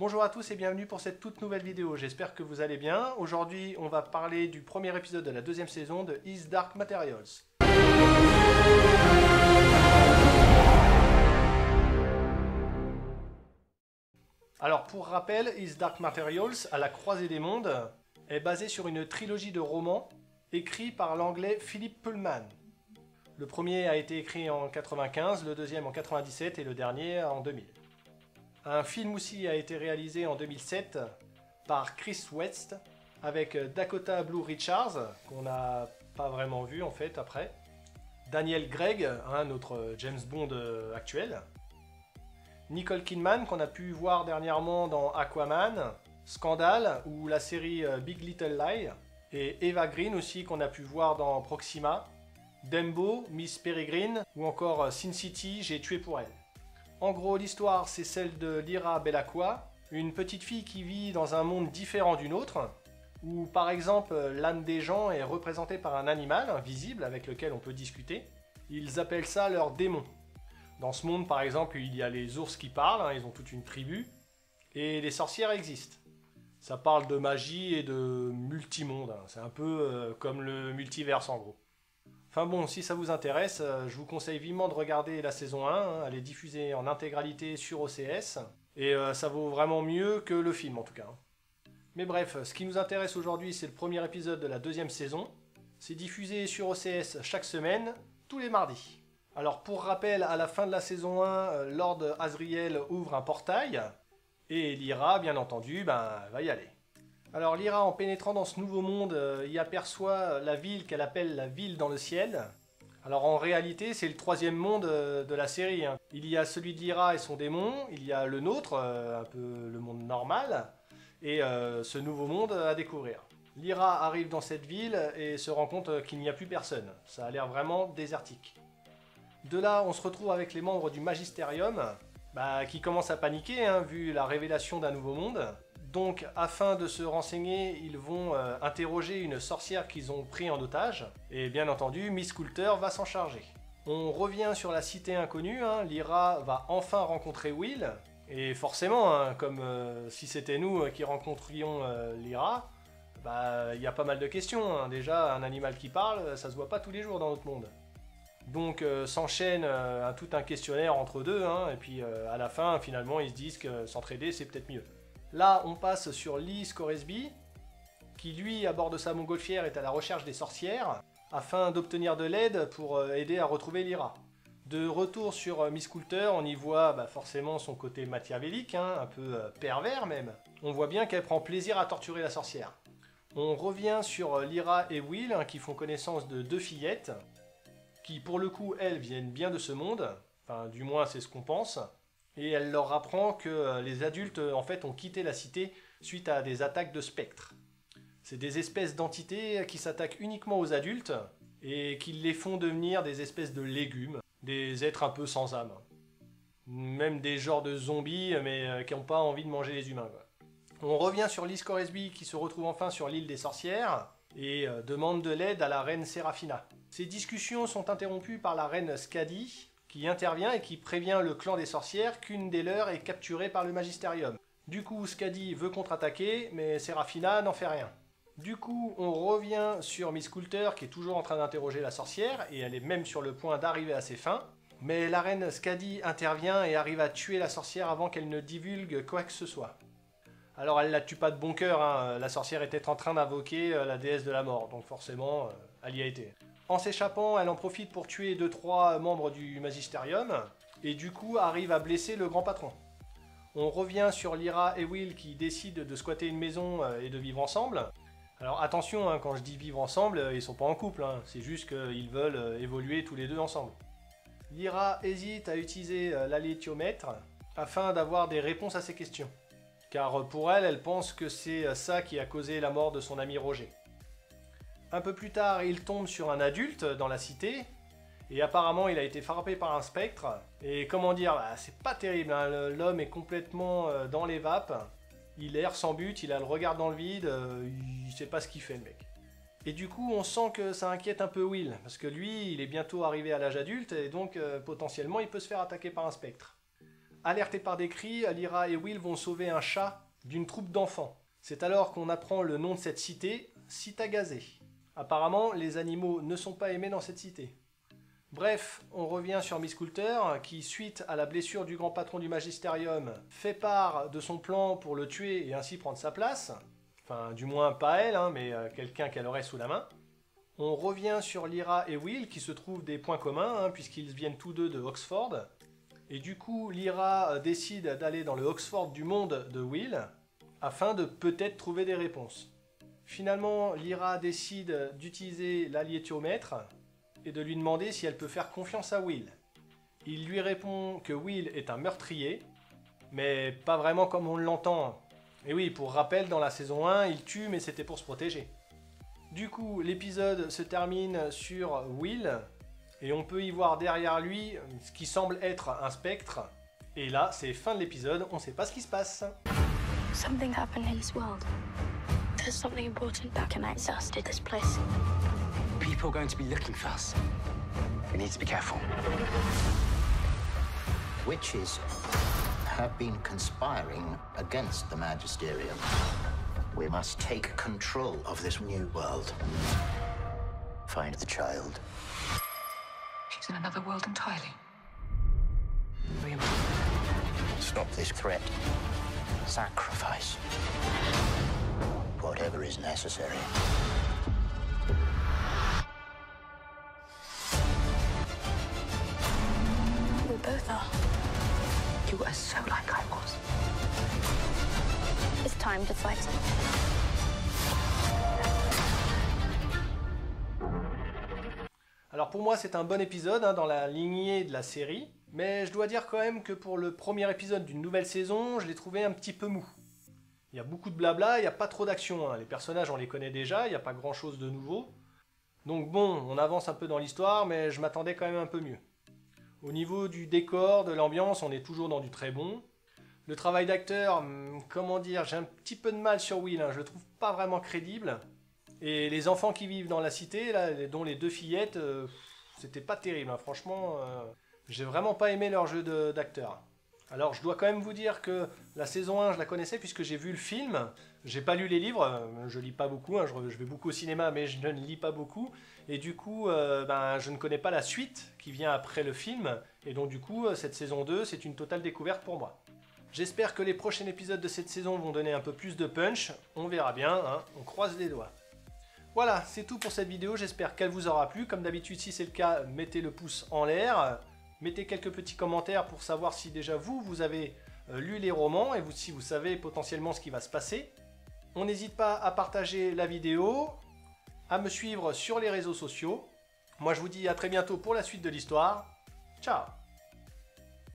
Bonjour à tous et bienvenue pour cette toute nouvelle vidéo, j'espère que vous allez bien. Aujourd'hui, on va parler du premier épisode de la deuxième saison de His Dark Materials. Alors pour rappel, His Dark Materials, à la croisée des mondes, est basé sur une trilogie de romans écrits par l'anglais Philip Pullman. Le premier a été écrit en 1995, le deuxième en 1997 et le dernier en 2000. Un film aussi a été réalisé en 2007 par Chris West avec Dakota Blue Richards, qu'on n'a pas vraiment vu en fait après, Daniel Craig, notre James Bond actuel, Nicole Kidman qu'on a pu voir dernièrement dans Aquaman, Scandale ou la série Big Little Lie, et Eva Green aussi qu'on a pu voir dans Proxima, Dumbo, Miss Peregrine ou encore Sin City, J'ai tué pour elle. En gros, l'histoire, c'est celle de Lyra Belacqua, une petite fille qui vit dans un monde différent du nôtre, où par exemple l'âme des gens est représentée par un animal invisible avec lequel on peut discuter. Ils appellent ça leur démon. Dans ce monde, par exemple, il y a les ours qui parlent, ils ont toute une tribu, et les sorcières existent. Ça parle de magie et de multimonde, c'est un peu comme le multiverse en gros. Enfin bon, si ça vous intéresse, je vous conseille vivement de regarder la saison 1, elle est diffusée en intégralité sur OCS, et ça vaut vraiment mieux que le film en tout cas. Mais bref, ce qui nous intéresse aujourd'hui, c'est le premier épisode de la deuxième saison. C'est diffusé sur OCS chaque semaine, tous les mardis. Alors pour rappel, à la fin de la saison 1, Lord Asriel ouvre un portail, et Lyra, bien entendu, va y aller. Alors Lyra, en pénétrant dans ce nouveau monde, y aperçoit la ville qu'elle appelle la ville dans le ciel. Alors en réalité, c'est le troisième monde de la série. Il y a celui de Lyra et son démon, il y a le nôtre, un peu le monde normal, et ce nouveau monde à découvrir. Lyra arrive dans cette ville et se rend compte qu'il n'y a plus personne. Ça a l'air vraiment désertique. De là, on se retrouve avec les membres du Magisterium, qui commencent à paniquer, vu la révélation d'un nouveau monde. Donc, afin de se renseigner, ils vont interroger une sorcière qu'ils ont pris en otage. Et bien entendu, Miss Coulter va s'en charger. On revient sur la cité inconnue, Lyra va enfin rencontrer Will. Et forcément, comme si c'était nous qui rencontrions Lyra, il y a pas mal de questions. Déjà, un animal qui parle, ça se voit pas tous les jours dans notre monde. Donc s'enchaîne tout un questionnaire entre deux, et puis à la fin, finalement, ils se disent que s'entraider, c'est peut-être mieux. Là, on passe sur Lee Scoresby, qui lui, à bord de sa montgolfière, est à la recherche des sorcières, afin d'obtenir de l'aide pour aider à retrouver Lyra. De retour sur Miss Coulter, on y voit forcément son côté machiavélique, un peu pervers même. On voit bien qu'elle prend plaisir à torturer la sorcière. On revient sur Lyra et Will, qui font connaissance de deux fillettes, qui pour le coup, elles, viennent bien de ce monde, enfin du moins c'est ce qu'on pense, et elle leur apprend que les adultes en fait ont quitté la cité suite à des attaques de spectres. C'est des espèces d'entités qui s'attaquent uniquement aux adultes et qui les font devenir des espèces de légumes, des êtres un peu sans âme. Même des genres de zombies mais qui n'ont pas envie de manger les humains, quoi. On revient sur Lee Scoresby qui se retrouve enfin sur l'île des sorcières et demande de l'aide à la reine Seraphina. Ces discussions sont interrompues par la reine Skadi, qui intervient et qui prévient le clan des sorcières qu'une des leurs est capturée par le Magisterium. Du coup, Skadi veut contre-attaquer, mais Seraphina n'en fait rien. Du coup, on revient sur Miss Coulter, qui est toujours en train d'interroger la sorcière, et elle est même sur le point d'arriver à ses fins. Mais la reine Skadi intervient et arrive à tuer la sorcière avant qu'elle ne divulgue quoi que ce soit. Alors elle la tue pas de bon cœur, la sorcière était en train d'invoquer la déesse de la mort, donc forcément, elle y a été. En s'échappant, elle en profite pour tuer 2-3 membres du Magisterium, et du coup arrive à blesser le grand patron. On revient sur Lyra et Will qui décident de squatter une maison et de vivre ensemble. Alors attention, quand je dis vivre ensemble, ils sont pas en couple, c'est juste qu'ils veulent évoluer tous les deux ensemble. Lyra hésite à utiliser l'alléthiomètre afin d'avoir des réponses à ses questions. Car pour elle, elle pense que c'est ça qui a causé la mort de son ami Roger. Un peu plus tard, il tombe sur un adulte dans la cité, et apparemment il a été frappé par un spectre, et comment dire, c'est pas terrible, l'homme est complètement dans les vapes, il erre sans but, il a le regard dans le vide, il sait pas ce qu'il fait le mec. Et du coup, on sent que ça inquiète un peu Will, parce que lui, il est bientôt arrivé à l'âge adulte, et donc potentiellement il peut se faire attaquer par un spectre. Alertés par des cris, Lyra et Will vont sauver un chat d'une troupe d'enfants. C'est alors qu'on apprend le nom de cette cité, Città-Gazé. Apparemment, les animaux ne sont pas aimés dans cette cité. Bref, on revient sur Miss Coulter, qui, suite à la blessure du grand patron du Magisterium, fait part de son plan pour le tuer et ainsi prendre sa place. Enfin, du moins pas elle, mais quelqu'un qu'elle aurait sous la main. On revient sur Lyra et Will, qui se trouvent des points communs, puisqu'ils viennent tous deux de Oxford. Et du coup, Lyra décide d'aller dans le Oxford du monde de Will, afin de peut-être trouver des réponses. Finalement, Lyra décide d'utiliser l'alliétiomètre, et de lui demander si elle peut faire confiance à Will. Il lui répond que Will est un meurtrier, mais pas vraiment comme on l'entend. Et oui, pour rappel, dans la saison 1, il tue, mais c'était pour se protéger. Du coup, l'épisode se termine sur Will, et on peut y voir derrière lui ce qui semble être un spectre. Et là, c'est fin de l'épisode, on sait pas ce qui se passe. Something happened in this world. There's something important that connects us to this place. People are going to be looking for us. We need to be careful. Witches have been conspiring against the Magisterium. We must take control of this new world. Find the child. She's in another world entirely. Stop this threat. Sacrifice. Whatever is necessary. We both are. You are so like I was. It's time to fight. Alors pour moi, c'est un bon épisode dans la lignée de la série, mais je dois dire quand même que pour le premier épisode d'une nouvelle saison, je l'ai trouvé un petit peu mou. Il y a beaucoup de blabla, il n'y a pas trop d'action. Les personnages, on les connaît déjà, il n'y a pas grand-chose de nouveau. Donc bon, on avance un peu dans l'histoire, mais je m'attendais quand même un peu mieux. Au niveau du décor, de l'ambiance, on est toujours dans du très bon. Le travail d'acteur, comment dire, j'ai un petit peu de mal sur Will, je le trouve pas vraiment crédible. Et les enfants qui vivent dans la cité, là, dont les deux fillettes, c'était pas terrible, franchement, j'ai vraiment pas aimé leur jeu d'acteur. Alors je dois quand même vous dire que la saison 1, je la connaissais puisque j'ai vu le film. J'ai pas lu les livres, je lis pas beaucoup, je vais beaucoup au cinéma mais je ne lis pas beaucoup. Et du coup, je ne connais pas la suite qui vient après le film. Et donc du coup, cette saison 2, c'est une totale découverte pour moi. J'espère que les prochains épisodes de cette saison vont donner un peu plus de punch. On verra bien, on croise les doigts. Voilà, c'est tout pour cette vidéo, j'espère qu'elle vous aura plu. Comme d'habitude, si c'est le cas, mettez le pouce en l'air. Mettez quelques petits commentaires pour savoir si déjà vous avez lu les romans et si vous savez potentiellement ce qui va se passer. On n'hésite pas à partager la vidéo, à me suivre sur les réseaux sociaux. Moi je vous dis à très bientôt pour la suite de l'histoire. Ciao!